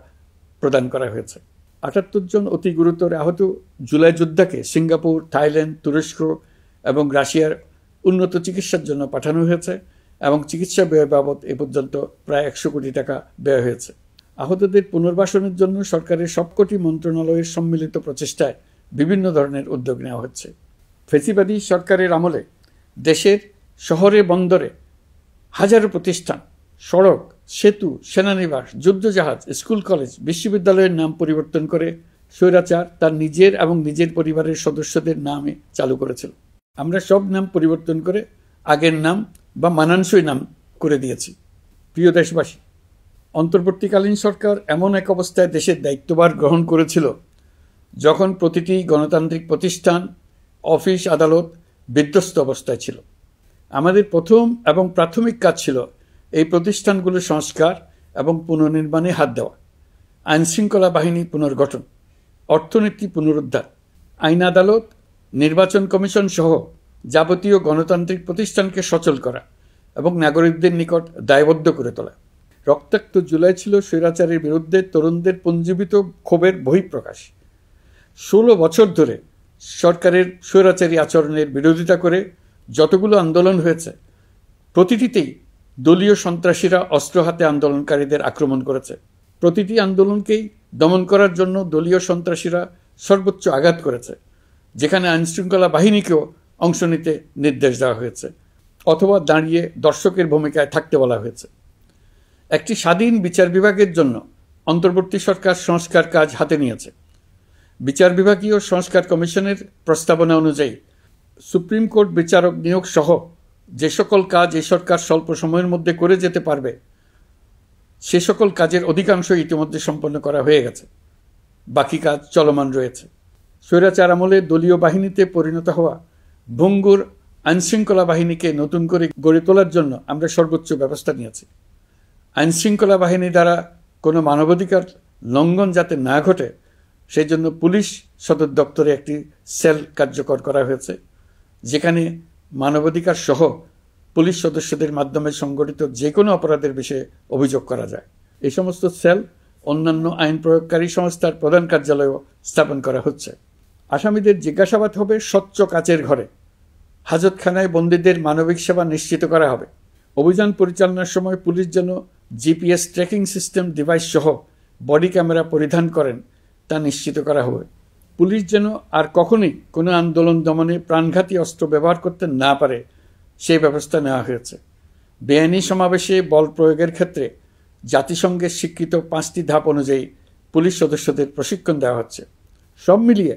প্রদান করা হয়েছে। 78 জন অতি গুরুতর আহত জুলাই যোদ্ধাকে সিঙ্গাপুর, থাইল্যান্ড, তুরস্ক এবং রাশিয়ার উন্নত চিকিৎসার জন্য পাঠানো হয়েছে এবং চিকিৎসা ব্যয় বাবদ এ পর্যন্ত প্রায় 100 কোটি টাকা ব্যয় হয়েছে। আহতদের পুনর্বাসনের জন্য সরকারের সবকটি মন্ত্রণালয়ের সম্মিলিত প্রচেষ্টায় বিভিন্ন ধরনের উদ্যোগ নেওয়া হচ্ছে। ফেসিবাদী সরকারের আমলে দেশের শহরে বন্দরে হাজারো প্রতিষ্ঠান, সড়ক, সেতু, সেনানিবাস, যুদ্ধজাহাজ, স্কুল, কলেজ, বিশ্ববিদ্যালয়ের নাম পরিবর্তন করে স্বৈরাচার তার নিজের এবং নিজের পরিবারের সদস্যদের নামে চালু করেছিল। আমরা সব নাম পরিবর্তন করে আগের নাম বা মানানসই নাম করে দিয়েছি। প্রিয় দেশবাসী, অন্তর্বর্তীকালীন সরকার এমন এক অবস্থায় দেশের দায়িত্বভার গ্রহণ করেছিল যখন প্রতিটি গণতান্ত্রিক প্রতিষ্ঠান, অফিস, আদালত বিধ্বস্ত অবস্থায় ছিল। আমাদের প্রথম এবং প্রাথমিক কাজ ছিল এই প্রতিষ্ঠানগুলো সংস্কার এবং পুনর্নির্মাণে হাত দেওয়া, আইনশৃঙ্খলা বাহিনী পুনর্গঠন, অর্থনীতি পুনরুদ্ধার, আইন আদালত, নির্বাচন কমিশন সহ যাবতীয় গণতান্ত্রিক প্রতিষ্ঠানকে সচল করা এবং নাগরিকদের নিকট দায়বদ্ধ করে তোলা। রক্তাক্ত জুলাই ছিল স্বৈরাচারের বিরুদ্ধে তরুণদের পুঞ্জীবিত ক্ষোভের বহিঃপ্রকাশ। 16 বছর ধরে সরকারের স্বৈরাচারী আচরণের বিরোধিতা করে যতগুলো আন্দোলন হয়েছে, প্রতিটিতেই দলীয় সন্ত্রাসীরা অস্ত্র হাতে আন্দোলনকারীদের আক্রমণ করেছে। প্রতিটি আন্দোলনকেই দমন করার জন্য দলীয় সন্ত্রাসীরা সর্বোচ্চ আঘাত করেছে, যেখানে আইনশৃঙ্খলা বাহিনীকেও অংশ নিতে নির্দেশ দেওয়া হয়েছে অথবা দাঁড়িয়ে দর্শকের ভূমিকায় থাকতে বলা হয়েছে। একটি স্বাধীন বিচার বিভাগের জন্য অন্তর্বর্তী সরকার সংস্কার কাজ হাতে নিয়েছে। বিচার বিভাগীয় সংস্কার কমিশনের প্রস্তাবনা অনুযায়ী সুপ্রিম কোর্ট বিচারক নিয়োগ সহ যে সকল কাজ এই সরকার স্বল্প সময়ের মধ্যে করে যেতে পারবে, সে সকল কাজের অধিকাংশ ইতিমধ্যে সম্পন্ন করা হয়ে গেছে। বাকি কাজ চলমান রয়েছে। স্বৈরাচার আমলে দলীয় বাহিনীতে পরিণত হওয়া ভঙ্গুর আইনশৃঙ্খলা বাহিনীকে নতুন করে গড়ে তোলার জন্য আমরা সর্বোচ্চ ব্যবস্থা নিয়েছি। আইনশৃঙ্খলা বাহিনী দ্বারা কোনো মানবাধিকার লঙ্ঘন যাতে না ঘটে, সেই জন্য পুলিশ সদর দপ্তরে একটি সেল কার্যকর করা হয়েছে, যেখানে মানবাধিকার সহ পুলিশ সদস্যদের মাধ্যমে সংগঠিত যে কোনো অপরাধের বিষয়ে অভিযোগ করা যায়। এই সমস্ত সেল অন্যান্য আইন প্রয়োগকারী সংস্থার প্রধান কার্যালয়ও স্থাপন করা হচ্ছে। আসামিদের জিজ্ঞাসাবাদ হবে স্বচ্ছ কাচের ঘরে। হাজতখানায় বন্দীদের মানবিক সেবা নিশ্চিত করা হবে। অভিযান পরিচালনার সময় পুলিশ যেন জিপিএস ট্র্যাকিং সিস্টেম ডিভাইস সহ বডি ক্যামেরা পরিধান করেন তা নিশ্চিত করা হবে। পুলিশ যেন আর কখনোই কোনো আন্দোলন দমনে প্রাণঘাতী অস্ত্র ব্যবহার করতে না পারে, সেই ব্যবস্থা নেওয়া হয়েছে। বেআইনি সমাবেশে বল প্রয়োগের ক্ষেত্রে জাতিসংঘের স্বীকৃত 5টি ধাপ অনুযায়ী পুলিশ সদস্যদের প্রশিক্ষণ দেওয়া হচ্ছে। সব মিলিয়ে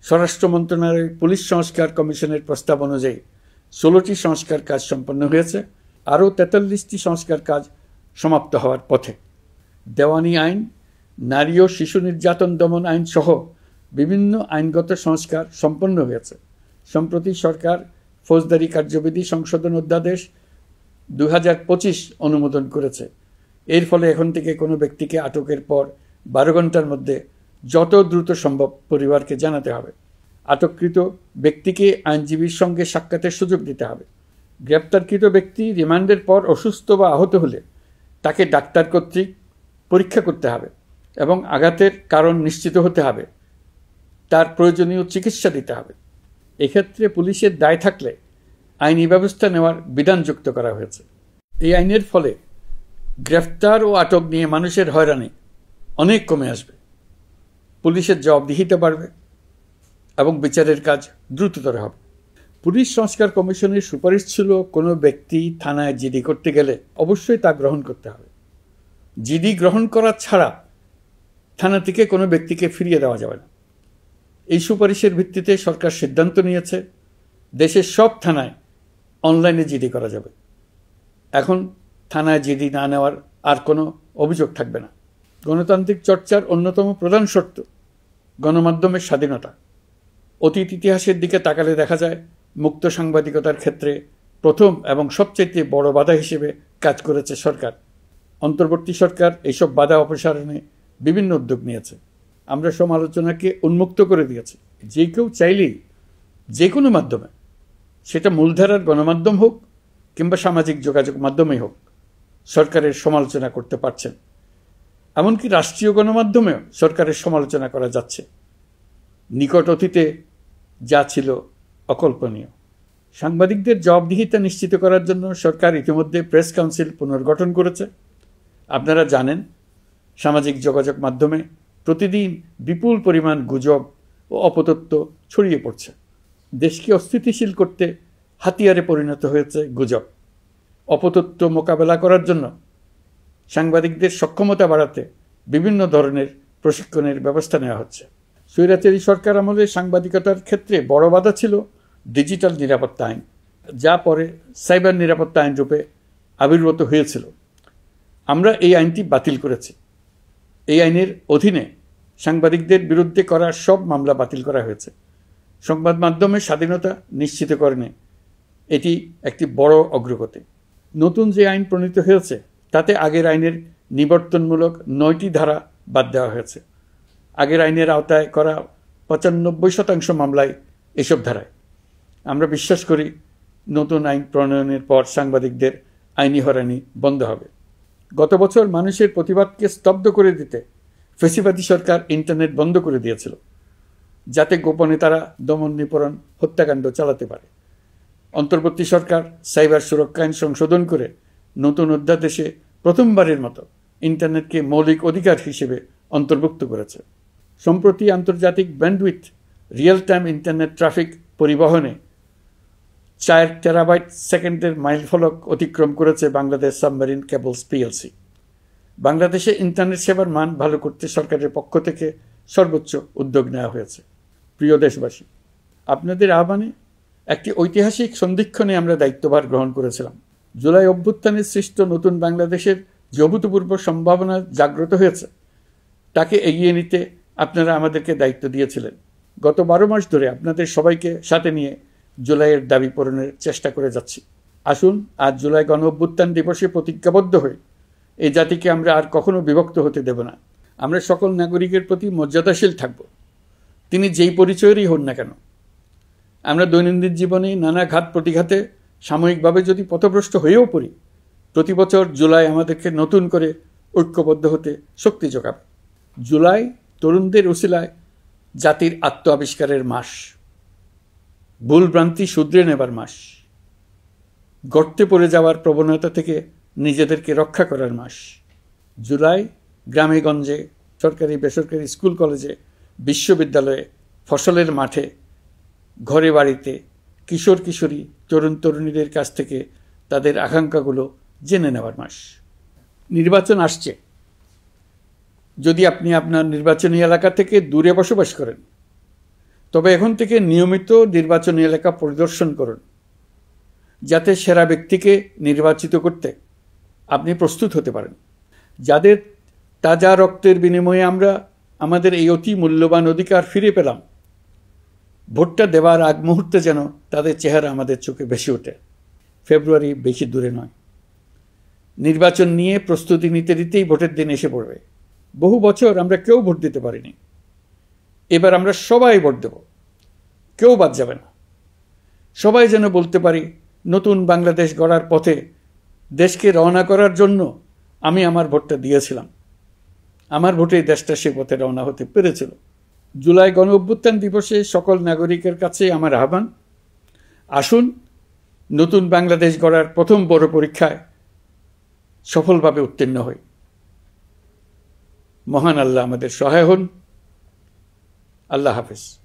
স্বরাষ্ট্র মন্ত্রণালয়ের পুলিশ সংস্কার কমিশনের প্রস্তাব অনুযায়ী 16টি সংস্কার কাজ সম্পন্ন হয়েছে। আরও 43টি সংস্কার কাজ সমাপ্ত হওয়ার পথে। দেওয়ানি আইন, নারী ও শিশু নির্যাতন দমন আইন সহ বিভিন্ন আইনগত সংস্কার সম্পন্ন হয়েছে। সম্প্রতি সরকার ফৌজদারি কার্যবিধি সংশোধন অধ্যাদেশ 2025 অনুমোদন করেছে। এর ফলে এখন থেকে কোনো ব্যক্তিকে আটকের পর 12 ঘন্টার মধ্যে যত দ্রুত সম্ভব পরিবারকে জানাতে হবে। আটককৃত ব্যক্তিকে আইনজীবীর সঙ্গে সাক্ষাতের সুযোগ দিতে হবে। গ্রেপ্তারকৃত ব্যক্তি রিমান্ডের পর অসুস্থ বা আহত হলে তাকে ডাক্তার কর্তৃক পরীক্ষা করতে হবে এবং আঘাতের কারণ নিশ্চিত হতে হবে। তার প্রয়োজনীয় চিকিৎসা দিতে হবে। এক্ষেত্রে পুলিশের দায় থাকলে আইনি ব্যবস্থা নেওয়ার বিধান যুক্ত করা হয়েছে। এই আইনের ফলে গ্রেফতার ও আটক নিয়ে মানুষের হয়রানি অনেক কমে আসবে, পুলিশের জবাবদিহিতা বাড়বে এবং বিচারের কাজ দ্রুততর হবে। পুলিশ সংস্কার কমিশনের সুপারিশ ছিল কোনো ব্যক্তি থানায় জিডি করতে গেলে অবশ্যই তা গ্রহণ করতে হবে। জিডি গ্রহণ করা ছাড়া থানা থেকে কোনো ব্যক্তিকে ফিরিয়ে দেওয়া যাবে না। এই সুপারিশের ভিত্তিতে সরকার সিদ্ধান্ত নিয়েছে দেশের সব থানায় অনলাইনে জিডি করা যাবে। এখন থানায় জিডি না নেওয়ার আর কোনো অভিযোগ থাকবে না। গণতান্ত্রিক চর্চার অন্যতম প্রধান শর্ত গণমাধ্যমের স্বাধীনতা। অতীত ইতিহাসের দিকে তাকালে দেখা যায় মুক্ত সাংবাদিকতার ক্ষেত্রে প্রথম এবং সবচেয়ে বড় বাধা হিসেবে কাজ করেছে সরকার। অন্তর্বর্তী সরকার এইসব বাধা অপসারণে বিভিন্ন উদ্যোগ নিয়েছে। আমরা সমালোচনাকে উন্মুক্ত করে দিয়েছি। যে কেউ চাইলেই যে কোনো মাধ্যমে, সেটা মূলধারার গণমাধ্যম হোক কিংবা সামাজিক যোগাযোগ মাধ্যমেই হোক, সরকারের সমালোচনা করতে পারছেন। এমনকি রাষ্ট্রীয় গণমাধ্যমেও সরকারের সমালোচনা করা যাচ্ছে। নিকট অতীতে যা ছিল অকল্পনীয়। সাংবাদিকদের জবাবদিহিতা নিশ্চিত করার জন্য সরকার ইতিমধ্যে প্রেস কাউন্সিল পুনর্গঠন করেছে। আপনারা জানেন, সামাজিক যোগাযোগ মাধ্যমে প্রতিদিন বিপুল পরিমাণ গুজব ও অপতথ্য ছড়িয়ে পড়ছে। দেশকে অস্থিতিশীল করতে হাতিয়ারে পরিণত হয়েছে গুজব। অপতথ্য মোকাবেলা করার জন্য সাংবাদিকদের সক্ষমতা বাড়াতে বিভিন্ন ধরনের প্রশিক্ষণের ব্যবস্থা নেওয়া হচ্ছে। স্বৈরাচারী সরকার আমলে সাংবাদিকতার ক্ষেত্রে বড় বাধা ছিল ডিজিটাল নিরাপত্তা আইন, যা পরে সাইবার নিরাপত্তা আইন রূপে আবির্ভূত হয়েছিল। আমরা এই আইনটি বাতিল করেছি। এই আইনের অধীনে সাংবাদিকদের বিরুদ্ধে করা সব মামলা বাতিল করা হয়েছে। সংবাদ মাধ্যমের স্বাধীনতা নিশ্চিতকরণে এটি একটি বড় অগ্রগতি। নতুন যে আইন প্রণীত হয়েছে তাতে আগের আইনের নিবর্তনমূলক 9টি ধারা বাদ দেওয়া হয়েছে। আগের আইনের আওতায় করা 95% মামলায় এসব ধারায়। আমরা বিশ্বাস করি নতুন আইন প্রণয়নের পর সাংবাদিকদের আইনি হয়রানি বন্ধ হবে। গত বছর মানুষের প্রতিবাদকে স্তব্ধ করে দিতে ফ্যাসিবাদী সরকার ইন্টারনেট বন্ধ করে দিয়েছিল, যাতে গোপনে তারা দমন নিপীড়ন হত্যাকাণ্ড চালাতে পারে। অন্তর্বর্তী সরকার সাইবার সুরক্ষা আইন সংশোধন করে নতুন অধ্যাদেশে প্রথমবারের মতো ইন্টারনেটকে মৌলিক অধিকার হিসেবে অন্তর্ভুক্ত করেছে। সম্প্রতি আন্তর্জাতিক bandwidth real time internet traffic পরিবহনে 4 টেরাবাইট সেকেন্ডের মাইলফলক অতিক্রম করেছে বাংলাদেশ সাবমেরিন কেবলস পিএলসি। বাংলাদেশে ইন্টারনেট সেবার মান ভালো করতে সরকারের পক্ষ থেকে সর্বোচ্চ উদ্যোগ নেওয়া হয়েছে। প্রিয় দেশবাসী, আপনাদের আহ্বানে একটি ঐতিহাসিক সন্ধিক্ষণে আমরা দায়িত্বভার গ্রহণ করেছিলাম। জুলাই অভ্যুত্থানে সৃষ্ট নতুন বাংলাদেশের যে অভূতপূর্ব সম্ভাবনা জাগ্রত হয়েছে, তাকে এগিয়ে নিতে আপনারা আমাদেরকে দায়িত্ব দিয়েছিলেন। গত 12 মাস ধরে আপনাদের সবাইকে সাথে নিয়ে জুলাইয়ের দাবি পূরণের চেষ্টা করে যাচ্ছি। আসুন আজ জুলাই গণ অভ্যুত্থান দিবসে প্রতিজ্ঞাবদ্ধ হই এই জাতিকে আমরা আর কখনো বিভক্ত হতে দেব না। আমরা সকল নাগরিকের প্রতি মর্যাদাশীল থাকব, তিনি যেই পরিচয়েরই হন না কেন। আমরা দৈনন্দিন জীবনে নানা ঘাত প্রতিঘাতে সাময়িকভাবে যদি পথভ্রষ্ট হয়েও পড়ি, প্রতি বছর জুলাই আমাদেরকে নতুন করে ঐক্যবদ্ধ হতে শক্তি যোগাবে। জুলাই তরুণদের উসিলায় জাতির আত্ম আবিষ্কারের মাস, ভুলভ্রান্তি শুধরে নেবার মাস, গর্তে পড়ে যাওয়ার প্রবণতা থেকে নিজেদেরকে রক্ষা করার মাস। জুলাই গ্রামে গঞ্জে, সরকারি বেসরকারি স্কুল কলেজে, বিশ্ববিদ্যালয়ে, ফসলের মাঠে, ঘরে বাড়িতে কিশোর কিশোরী তরুণ তরুণীদের কাছ থেকে তাদের আকাঙ্ক্ষাগুলো জেনে নেওয়ার মাস। নির্বাচন আসছে। যদি আপনি আপনার নির্বাচনী এলাকা থেকে দূরে বসবাস করেন, তবে এখন থেকে নিয়মিত নির্বাচনী এলাকা পরিদর্শন করুন, যাতে সেরা ব্যক্তিকে নির্বাচিত করতে আপনি প্রস্তুত হতে পারেন। যাদের তাজা রক্তের বিনিময়ে আমরা আমাদের এই অতি মূল্যবান অধিকার ফিরে পেলাম, ভোটটা দেওয়ার আগ মুহূর্তে যেন তাদের চেহারা আমাদের চোখে ভেসে ওঠে। ফেব্রুয়ারি বেশি দূরে নয়। নির্বাচন নিয়ে প্রস্তুতি নিতে নিতেই ভোটের দিন এসে পড়বে। বহু বছর আমরা কেউ ভোট দিতে পারিনি। এবার আমরা সবাই ভোট দেব, কেউ বাদ যাবে না। সবাই যেন বলতে পারি, নতুন বাংলাদেশ গড়ার পথে দেশকে রওনা করার জন্য আমি আমার ভোটটা দিয়েছিলাম। আমার ভোটেই দেশটা সে পথে রওনা হতে পেরেছিল। জুলাই গণ অভ্যুত্থান দিবসে সকল নাগরিকের কাছে আমার আহ্বান, আসুন নতুন বাংলাদেশ গড়ার প্রথম বড় পরীক্ষায় সফলভাবে উত্তীর্ণ হই। মহান আল্লাহ আমাদের সহায় হন। আল্লাহ হাফেজ।